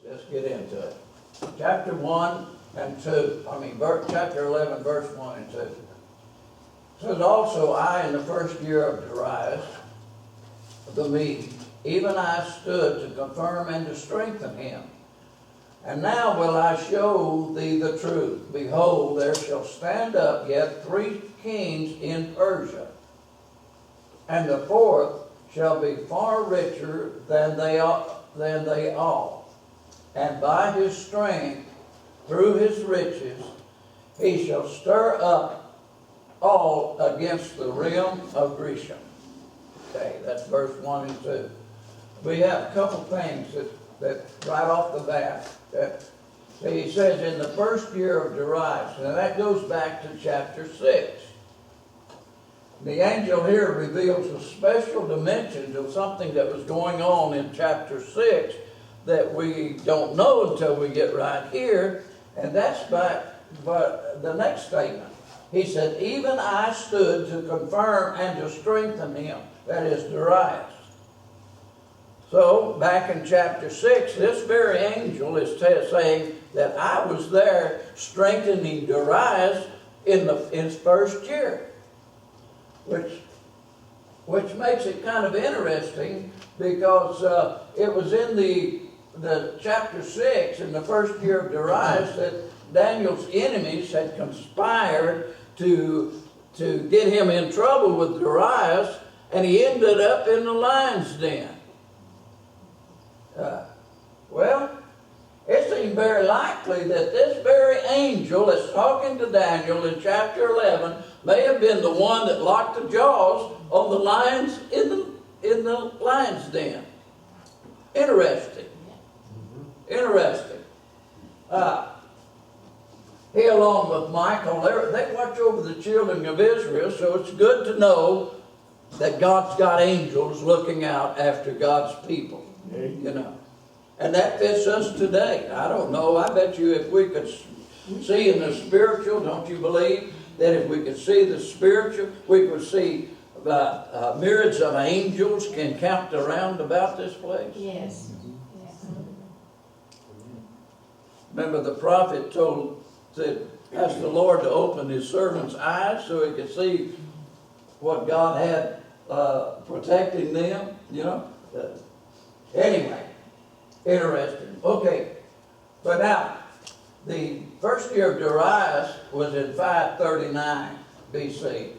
Let's get into it. Chapter 1 and 2. Chapter 11, verse 1 and 2. It says, also I in the first year of Darius the Mede, even I stood to confirm and to strengthen him. And now will I show thee the truth. Behold, there shall stand up yet 3 kings in Persia, and the 4th shall be far richer than they all. And by his strength, through his riches, he shall stir up all against the realm of Grecian. Okay, that's verse 1 and 2. We have a couple things that right off the bat. He says in the first year of Darius. Now that goes back to chapter 6. The angel here reveals a special dimension of something that was going on in chapter 6 that we don't know until we get right here. And that's by the next statement. He said, even I stood to confirm and to strengthen him. That is Darius. So, back in chapter 6, this very angel is saying that I was there strengthening Darius in his first year. Which makes it kind of interesting because it was in the chapter 6, in the first year of Darius, that Daniel's enemies had conspired to get him in trouble with Darius, and he ended up in the lion's den. Well, it seems very likely that this very angel that's talking to Daniel in chapter 11 may have been the one that locked the jaws on the lions in the lion's den. Interesting. Interesting. He along with Michael, they watch over the children of Israel, so it's good to know that God's got angels looking out after God's people. You know. And that fits us today. I don't know. I bet you if we could see in the spiritual, don't you believe that if we could see the spiritual, we could see myriads of angels encamped around about this place? Yes. Remember the prophet asked the Lord to open his servant's eyes so he could see what God had protecting them, you know. Anyway, interesting. Okay, but now, the first year of Darius was in 539 BC.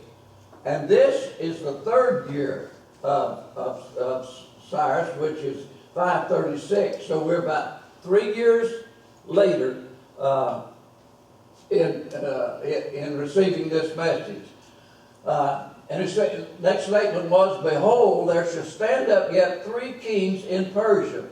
And this is the 3rd year of Cyrus, which is 536. So we're about 3 years later in receiving this message. And his next statement was, behold, there shall stand up yet 3 kings in Persia.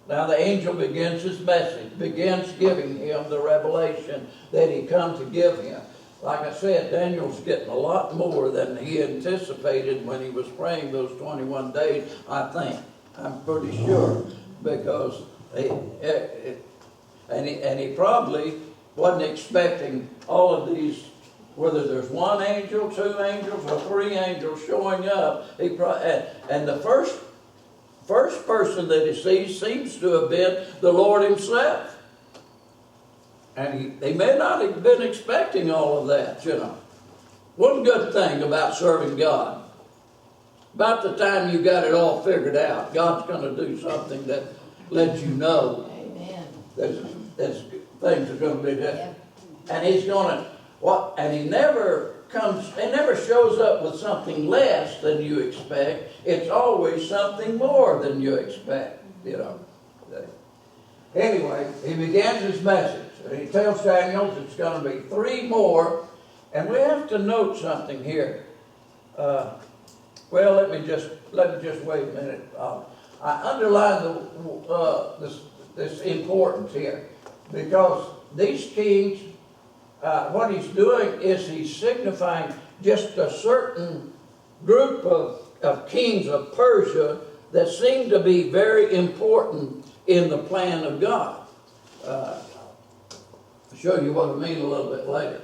Now the angel begins his message, begins giving him the revelation that he come to give him. Like I said, Daniel's getting a lot more than he anticipated when he was praying those 21 days, I think. I'm pretty sure. Because he probably wasn't expecting all of these, whether there's 1 angel, 2 angels, or 3 angels showing up. And the first person that he sees seems to have been the Lord himself. And he may not have been expecting all of that, you know. One good thing about serving God, about the time you got it all figured out, God's going to do something that lets you know that things are going to be different. And he's going to, and he never shows up with something less than you expect. It's always something more than you expect, you know. Anyway, he begins his message. And he tells Daniel it's going to be 3 more. And we have to note something here. Well, let me just wait a minute. I underline this importance here, because these kings, what he's doing is he's signifying just a certain group of kings of Persia that seem to be very important in the plan of God. I'll show you what I mean a little bit later.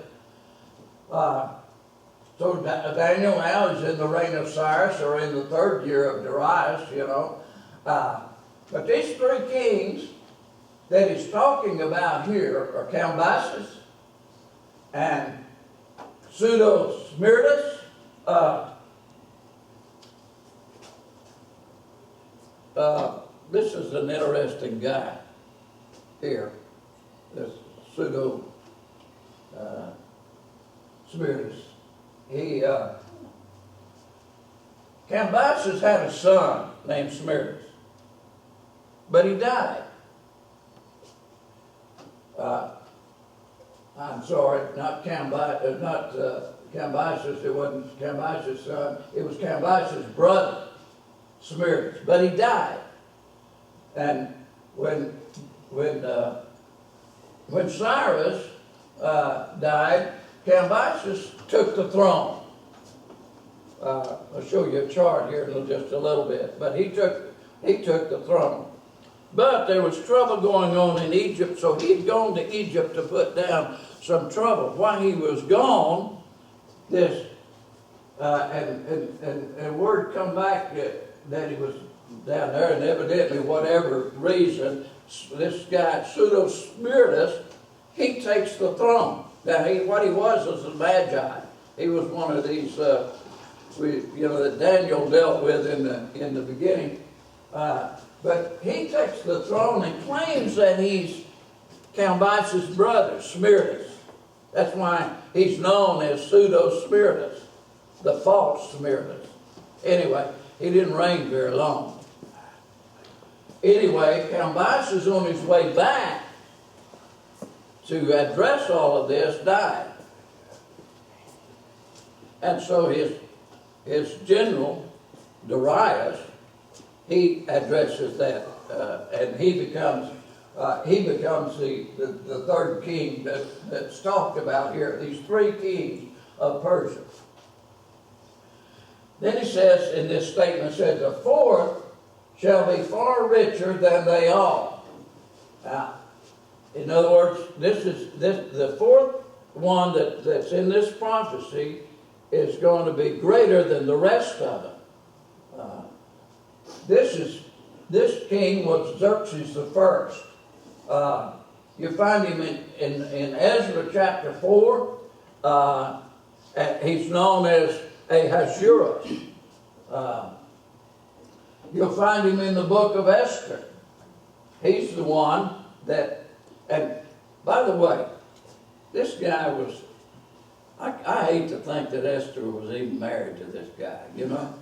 So Daniel now is in the reign of Cyrus, or in the 3rd year of Darius, you know. But these 3 kings that he's talking about here are Cambyses and Pseudo-Smyrtus. This is an interesting guy here, this Pseudo-Smyrtus. Cambyses had a son named Smyrtus, but he died. I'm sorry, not Cambyses, it wasn't Cambyses' son, it was Cambyses' brother, Smyrtus, but he died. And when Cyrus died, Cambyses took the throne. I'll show you a chart here in just a little bit, but he took the throne. But there was trouble going on in Egypt, so he'd gone to Egypt to put down some trouble. While he was gone, and word come back that he was down there, and evidently, whatever reason, this guy, Pseudo-Smyrtus, he takes the throne. Now, what he was a magi. He was one of these, that Daniel dealt with in the beginning. But he takes the throne and claims that he's Cambyses' brother, Smyrtus. That's why he's known as Pseudo-Smyrtus, the false Smyrtus. Anyway, he didn't reign very long. Anyway, Cambyses, on his way back to address all of this, died. And so his general, Darius, he addresses that, and he becomes the third king that's talked about here. These three kings of Persia. Then he says in this statement, says, the fourth shall be far richer than they all. Now, in other words, the fourth one that's in this prophecy is going to be greater than the rest of them. This king was Xerxes the first. You find him in Ezra chapter 4. He's known as Ahasuerus. You'll find him in the book of Esther. He's the one that, and by the way, this guy was, I hate to think that Esther was even married to this guy, you know.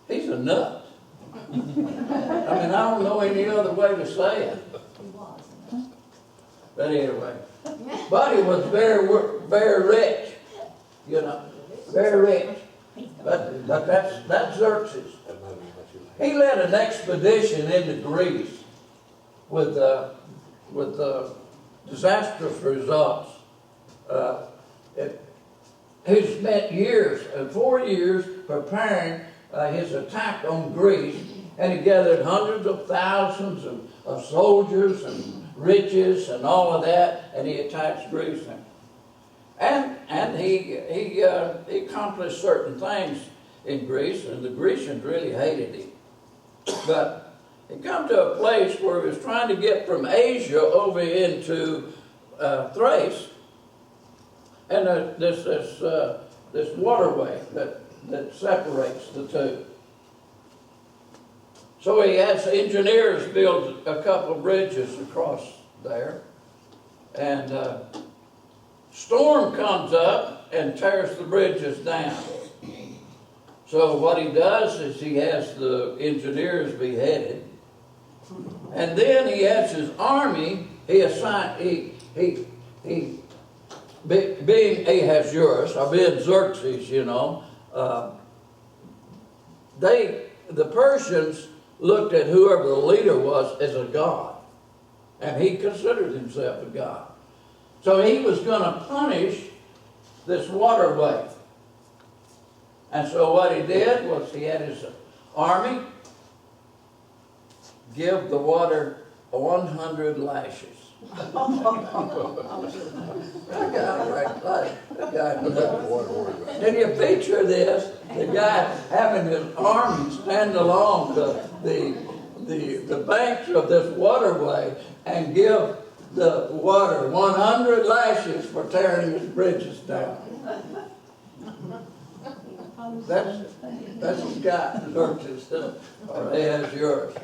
He's a nut. I mean, I don't know any other way to say it. But anyway, but he was very, very rich, you know, very rich. But that's Xerxes. He led an expedition into Greece with disastrous results. He spent 4 years preparing his attack on Greece, and he gathered hundreds of thousands of soldiers and riches and all of that, and he attacked Greece. And he accomplished certain things in Greece, and the Grecians really hated him. But he come to a place where he was trying to get from Asia over into Thrace, and this waterway that separates the two. So he has engineers build a couple of bridges across there, and storm comes up and tears the bridges down. So what he does is he has the engineers beheaded, and then he has his army. Being Ahasuerus, or being Xerxes, you know, the Persians looked at whoever the leader was as a god, and he considered himself a god. So he was going to punish this waterway. And so what he did was he had his army give the water 100 lashes. That guy Can you picture this? The guy having his army stand along the the banks of this waterway and give the water 100 lashes for tearing his bridges down. That's Scott Xerxes, or as yours.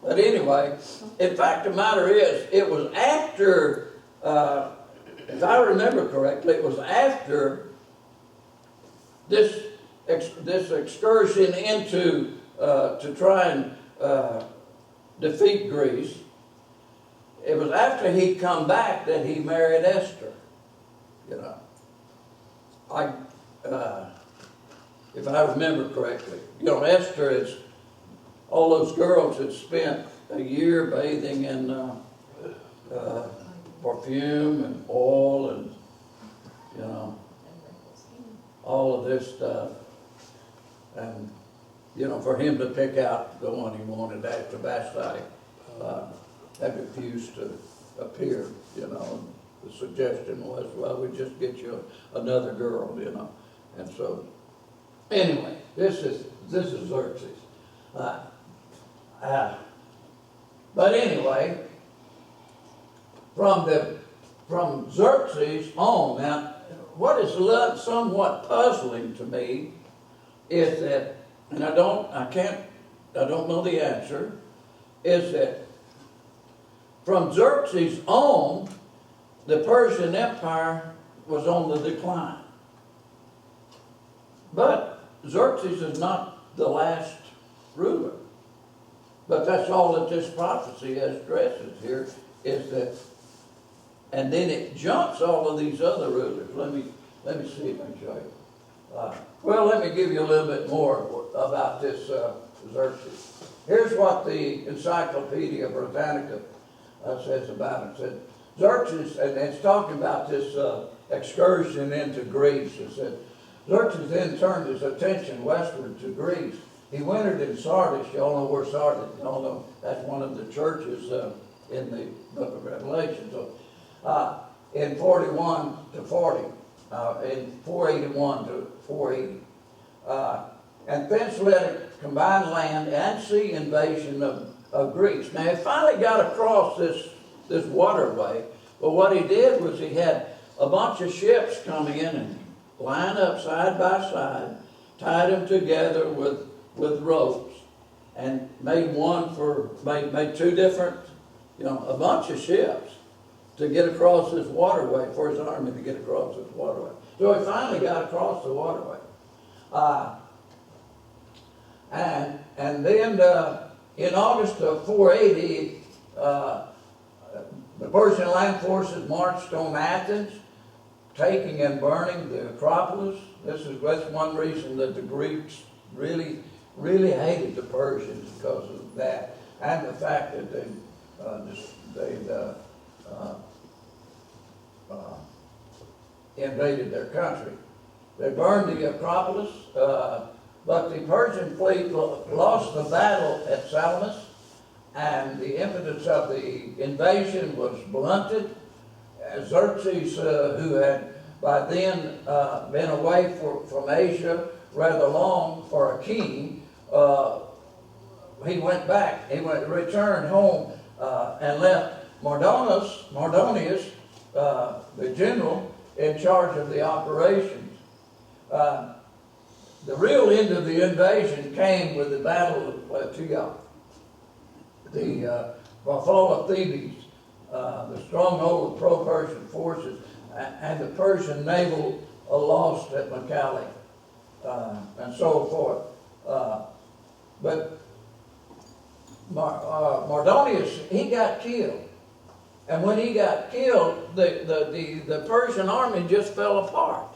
But anyway, in fact, the matter is, it was after, if I remember correctly, it was after this excursion into to try and defeat Greece. It was after he'd come back that he married Esther. You know, if I remember correctly, you know, Esther is all those girls had spent a year bathing in perfume and oil and, you know, all of this stuff. And, you know, for him to pick out the one he wanted after Vashti had refused to appear, you know. And the suggestion was, well, we just get you another girl, you know. And so, anyway, this is Xerxes. But anyway, from Xerxes on, now, what is somewhat puzzling to me is that, and I don't know the answer, is that from Xerxes on, the Persian Empire was on the decline. But Xerxes is not the last ruler. But that's all that this prophecy addresses here, is that, and then it jumps all of these other rulers. Let me see if I can show you. Well, let me give you a little bit more about this Xerxes. Here's what the Encyclopedia Britannica says about it. It said, Xerxes, and it's talking about this excursion into Greece. It said, Xerxes then turned his attention westward to Greece. He wintered in Sardis. You all know where Sardis is. You all know that's one of the churches in the book of Revelation. So, in 41 to 40, in 481 to 480. And thence led a combined land and sea invasion of Greece. Now, he finally got across this waterway, but what he did was he had a bunch of ships come in and line up side by side, tied them together with ropes, and made two different, you know, a bunch of ships to get across this waterway, for his army to get across this waterway. So he finally got across the waterway. And then in August of 480, the Persian land forces marched on Athens, taking and burning the Acropolis. That's one reason that the Greeks really hated the Persians, because of that, and the fact that they invaded their country. They burned the Acropolis, but the Persian fleet lost the battle at Salamis, and the impetus of the invasion was blunted. Xerxes, who had by then been away from Asia rather long for a king, he went back. He returned home and left Mardonius, the general, in charge of the operations. The real end of the invasion came with the Battle of Plataea. The fall of Thebes, the stronghold of pro-Persian forces, and the Persian naval lost at Mycale, and so forth. But Mardonius, he got killed. And when he got killed, the Persian army just fell apart.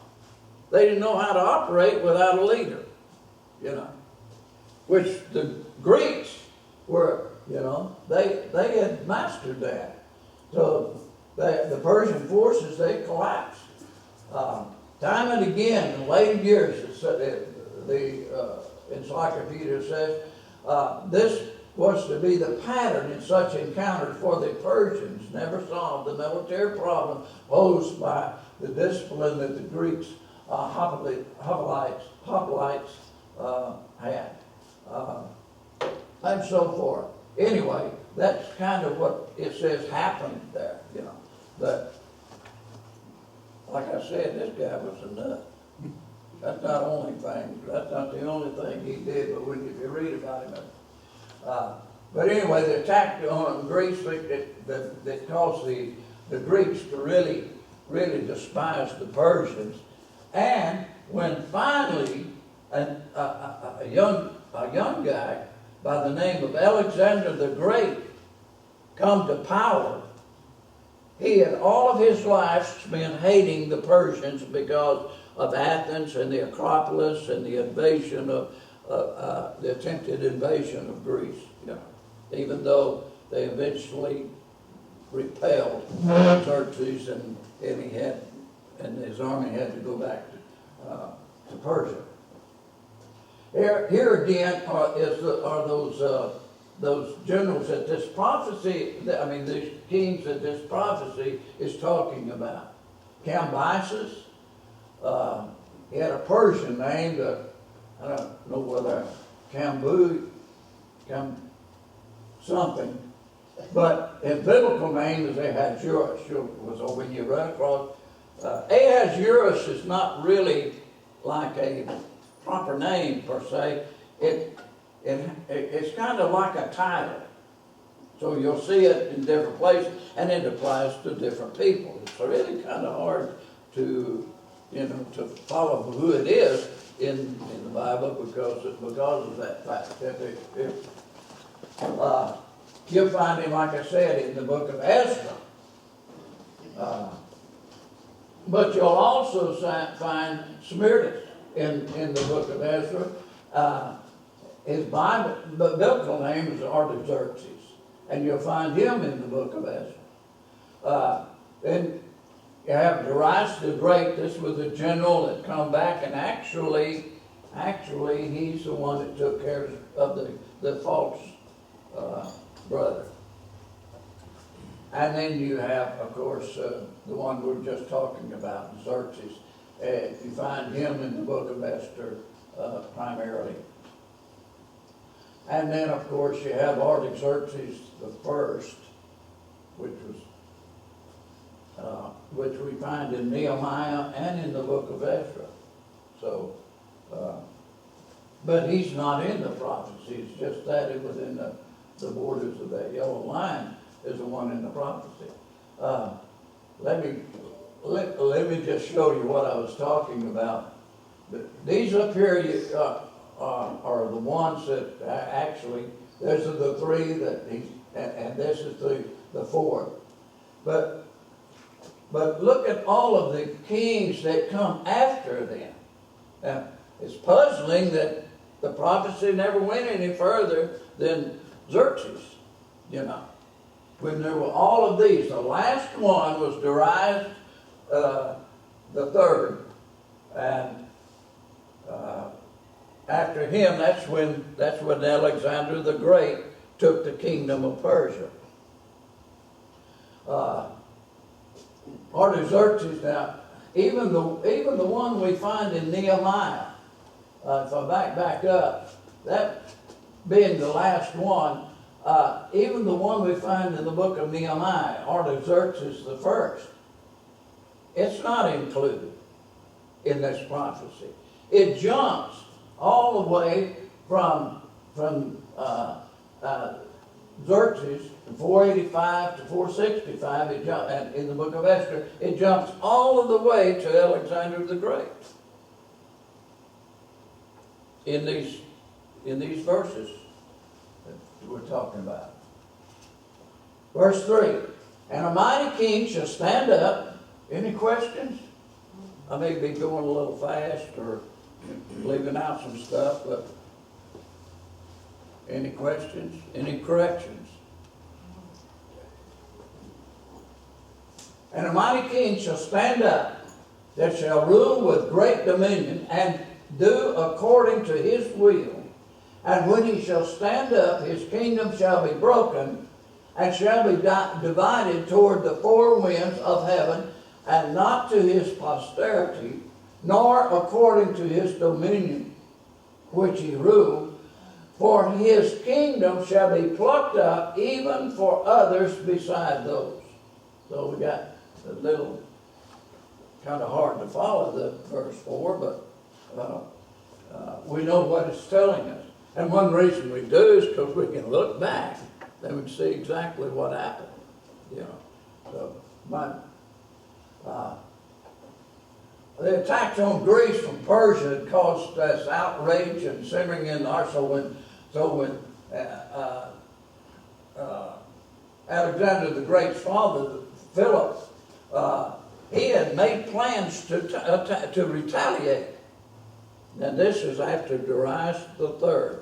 They didn't know how to operate without a leader, you know, which the Greeks were, you know, they had mastered that. So the Persian forces, they collapsed. Time and again, in later years, the encyclopedia says, this was to be the pattern in such encounters, for the Persians never solved the military problem posed by the discipline that the Greeks, hoplites had, and so forth. anyway, that's kind of what it says happened there, you know. But like I said, this guy was a nut. That's not the only thing he did, but if you read about him, but anyway, the attack on Greece that caused the Greeks to really despise the Persians. And when finally a young guy by the name of Alexander the Great come to power, he had all of his life spent hating the Persians because of Athens and the Acropolis and the invasion of the attempted invasion of Greece. You know, even though they eventually repelled Xerxes and his army had to go back to Persia. Here again are those generals that this prophecy, these kings that this prophecy is talking about. Cambyses, he had a Persian name that, I don't know whether something, but his biblical name is Ahasuerus. So when you run across, Ahasuerus is not really like a proper name per se. It's kind of like a title. So you'll see it in different places, and it applies to different people. It's really kind of hard to follow who it is in the Bible because of that fact. That you'll find him, like I said, in the book of Ezra. But you'll also find Smyrna in the book of Ezra. His biblical name is Artaxerxes, and you'll find him in the book of Ezra. Then you have Darius the Great. This was a general that come back, and actually he's the one that took care of the false brother. And then you have, of course, the one we're just talking about, Xerxes. You find him in the book of Esther primarily. And then, of course, you have Artaxerxes the First, which we find in Nehemiah and in the book of Ezra. So, but he's not in the prophecy. It's just that it was in the borders of that yellow line is the one in the prophecy. Let me just show you what I was talking about. These up here are the ones that actually, those are the three that and this is the fourth. But look at all of the kings that come after them. Now, it's puzzling that the prophecy never went any further than Xerxes, when there were all of these. The last one was Darius the third, and after him, that's when Alexander the Great took the kingdom of Persia. Artaxerxes, now, even the one we find in Nehemiah, if I back up, that being the last one, even the one we find in the book of Nehemiah, Artaxerxes the First, it's not included in this prophecy. It jumps all the way from Xerxes from 485 to 465. And in the book of Esther, it jumps all of the way to Alexander the Great. In these verses that we're talking about. Verse 3, and a mighty king shall stand up. Any questions? I may be going a little fast or leaving out some stuff, but any questions? Any corrections? And a mighty king shall stand up that shall rule with great dominion and do according to his will. And when he shall stand up, his kingdom shall be broken and shall be divided toward the four winds of heaven, and not to his posterity, nor according to his dominion which he ruled For his kingdom shall be plucked up even for others beside those. So we got a little kind of hard to follow the verse 4, but we know what it's telling us. And one reason we do is because we can look back and we can see exactly what happened. You know, so the attacks on Greece from Persia had caused us outrage and simmering in our so when Alexander the Great's father, Philip, he had made plans to retaliate. And this is after Darius III.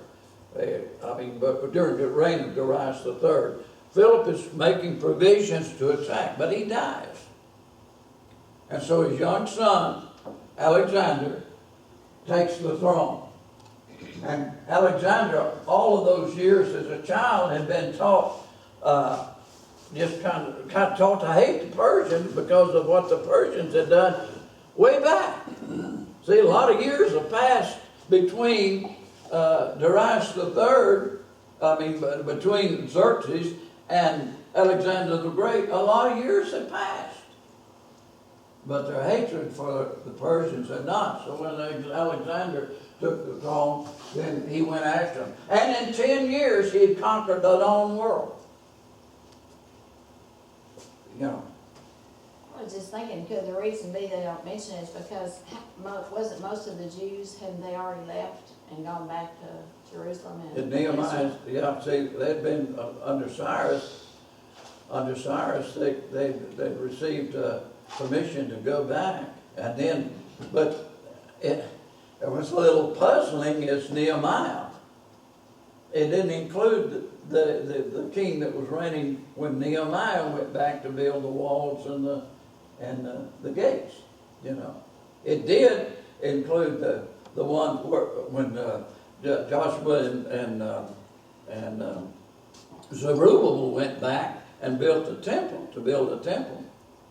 But during the reign of Darius III, Philip is making provisions to attack, but he dies. And so his young son, Alexander, takes the throne. And Alexander, all of those years as a child, had been taught, just kind of taught to hate the Persians because of what the Persians had done way back. See, a lot of years have passed between Darius III, between Xerxes and Alexander the Great. A lot of years have passed. But their hatred for the Persians had not. So when Alexander took the throne, then he went after them. And in 10 years, he had conquered the known world. You know. I was just thinking, could the reason be they don't mention it is because wasn't most of the Jews, hadn't they already left and gone back to Jerusalem? And Nehemiah, yeah, see, they'd been under Cyrus. Under Cyrus, they'd received permission to go back. And then, but it was a little puzzling as Nehemiah. It didn't include the king that was reigning when Nehemiah went back to build the walls and the gates. You know, it did include the one when Joshua and Zerubbabel went back and built a temple to build a temple.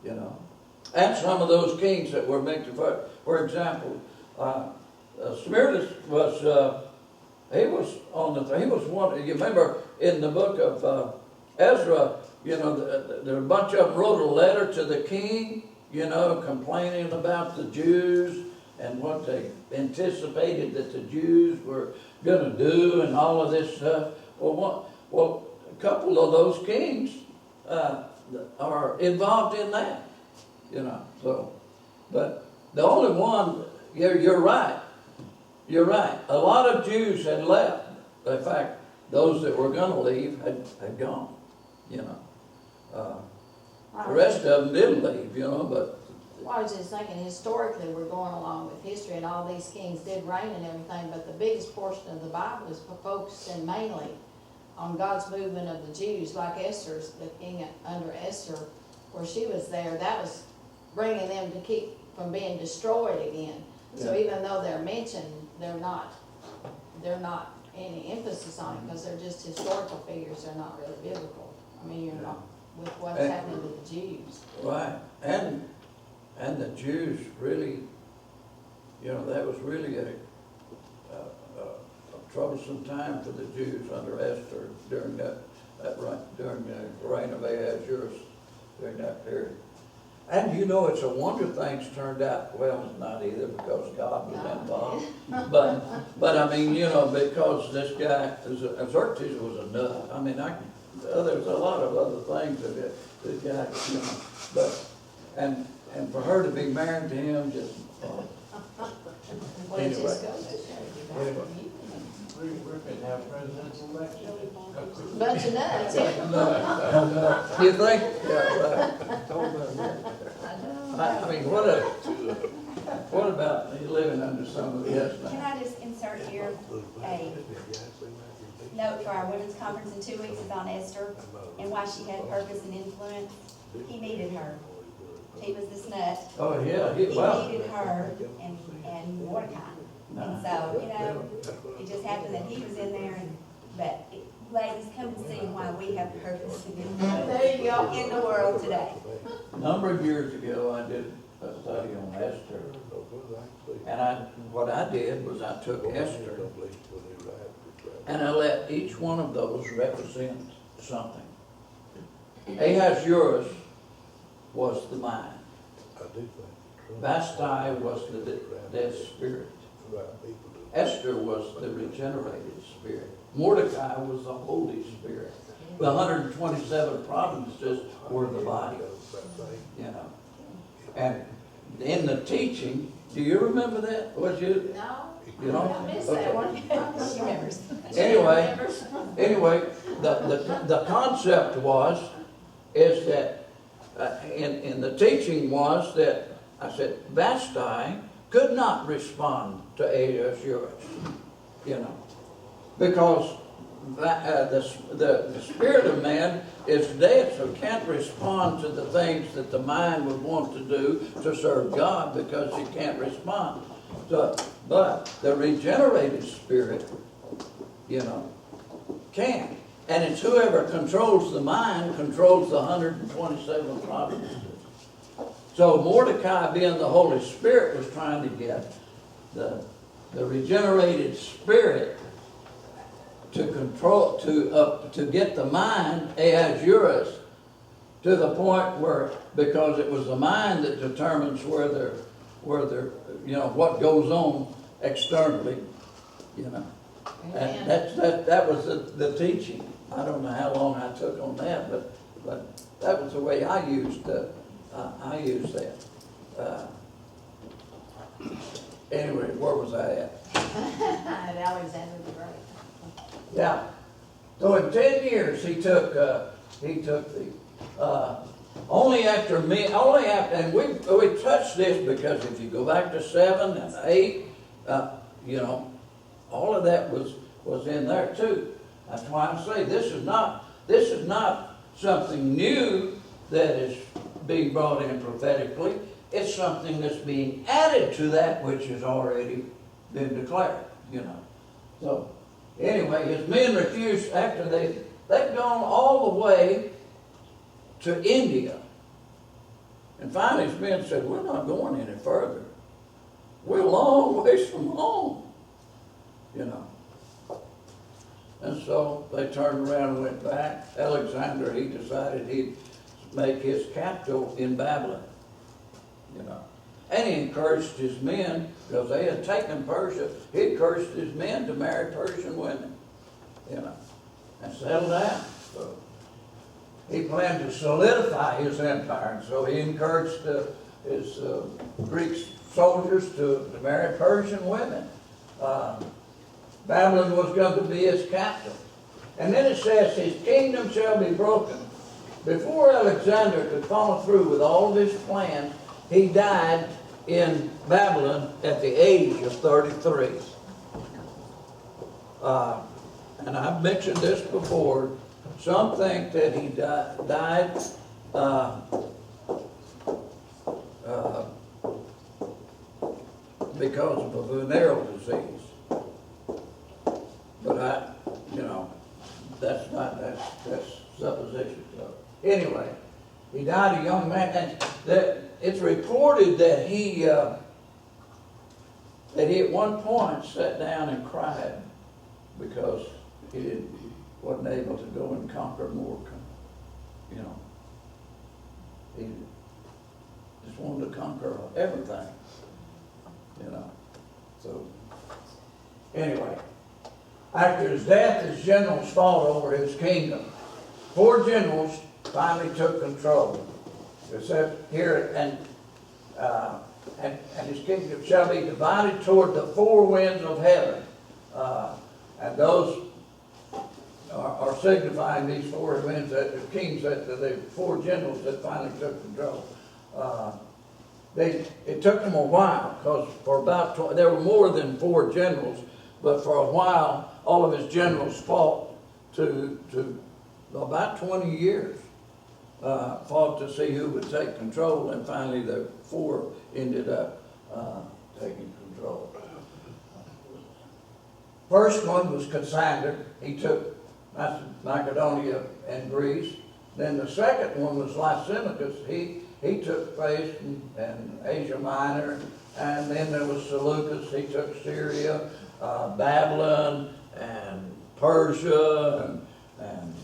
You know, and some of those kings that were mentioned. For example, Smyrna was. He was one. You remember in the book of Ezra, you know, a bunch of them wrote a letter to the king, you know, complaining about the Jews and what they anticipated that the Jews were going to do and all of this stuff. Well, a couple of those kings are involved in that, you know. So, but the only one, you're right. You're right. A lot of Jews had left. In fact, those that were going to leave had gone, you know. The rest of them didn't leave, you know, but... Well, I was just thinking, historically, we're going along with history, and all these kings did reign and everything, but the biggest portion of the Bible is focusing mainly on God's movement of the Jews, like Esther's, the king under Esther, where she was there. That was bringing them to keep from being destroyed again. Yeah. So even though they're mentioned, they're not any emphasis on it because they're just historical figures. They're not really biblical. I mean, you're not with what's happening to the Jews. Right, and the Jews really, you know, that was really a troublesome time for the Jews under Esther during during the reign of Ahasuerus during that period. And you know, it's a wonder things turned out well. Not either because God was involved, but I mean, you know, because this guy Xerxes was a nut. I mean, there's a lot of other things that this guy, you know, but and for her to be married to him just Well, it just goes to show you. Anyway. We're going to have presidential election. Bunch of nuts, yeah. You think? Yeah, right. I mean, what about you living under some of this? Can I just insert here a note for our women's conference in 2 weeks is on Esther and why she had purpose and influence. He needed her. He was this nut. Oh yeah, He needed her and Mordecai. And so, you know, it just happened that he was in there, but ladies, come and see why we have purpose and influence There you go. in the world today. A number of years ago, I did a study on Esther, and what I did was I took Esther And I let each one of those represent something. Ahasuerus was the mind. Vashti was the dead spirit. Esther was the regenerated spirit. Mordecai was the Holy Spirit. The 127 provinces were the body. You know. And in the teaching, do you remember that? Was you? No, You know? I missed that one. She remembers. Anyway, the concept is that in the teaching was that I said Vashti could not respond to Ahasuerus, you know, because the spirit of man is dead, so can't respond to the things that the mind would want to do to serve God because he can't respond. So, but the regenerated spirit, you know, can. And it's whoever controls the mind controls the 127 provinces. So Mordecai, being the Holy Spirit, was trying to get the regenerated spirit to control, to get the mind, Ahasuerus, to the point where, because it was the mind that determines where they're, you know, what goes on externally, you know. And that was the teaching. I don't know how long I took on that, but that was the way I used that. Anyway, where was I at? At Alexander the Great. Yeah. So in 10 years he took the only after, and we touched this because if you go back to 7 and 8, you know, all of that was in there too. That's why I say this is not something new that is being brought in prophetically. It's something that's being added to that which has already been declared, you know. So anyway, his men refused after they've gone all the way to India. And finally his men said, we're not going any further. We're a long ways from home, you know. And so they turned around and went back. Alexander, he decided he'd make his capital in Babylon, you know. And he encouraged his men, because they had taken Persia, he encouraged his men to marry Persian women, you know, and settle down. So he planned to solidify his empire, and so he encouraged his Greek soldiers to marry Persian women. Babylon was going to be his capital. And then it says, his kingdom shall be broken. Before Alexander could follow through with all of his plans, he died in Babylon at the age of 33. And I've mentioned this before. Some think that he died because of a venereal disease. But you know, that's supposition. So anyway, he died a young man, and it's reported that he at one point sat down and cried because he wasn't able to go and conquer more. You know, he just wanted to conquer everything. You know, so anyway. After his death, his generals fought over his kingdom. 4 generals finally took control. It said here, and his kingdom shall be divided toward the 4 winds of heaven. And those are signifying these 4 winds, that the kings, that the 4 generals that finally took control. It took them a while, because for about there were more than 4 generals, but for a while, all of his generals fought to about 20 years, fought to see who would take control, and finally the 4 ended up taking control. First one was Cassander. He took Macedonia and Greece. Then the second one was Lysimachus. He took Thrace and Asia Minor. And then there was Seleucus. He took Syria, Babylon, and Persia and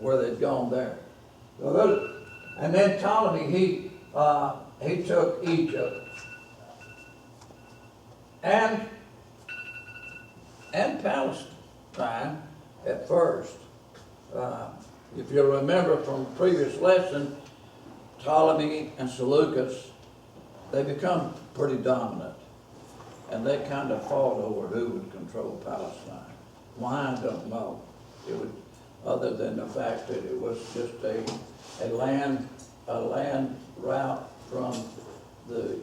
where they'd gone there. And then Ptolemy, he took Egypt and Palestine at first. If you'll remember from the previous lesson, Ptolemy and Seleucus, they become pretty dominant. And they kind of fought over who would control Palestine. Why, I don't know. It would, other than the fact that it was just a land route from the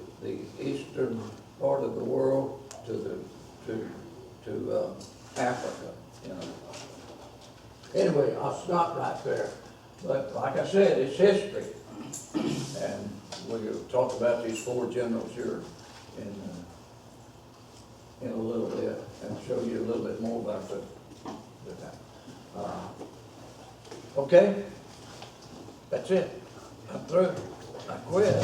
eastern part of the world to Africa, you know. Anyway, I'll stop right there. But like I said, it's history. And we'll talk about these four generals here in a little bit and show you a little bit more about the okay? That's it. I'm through. I quit.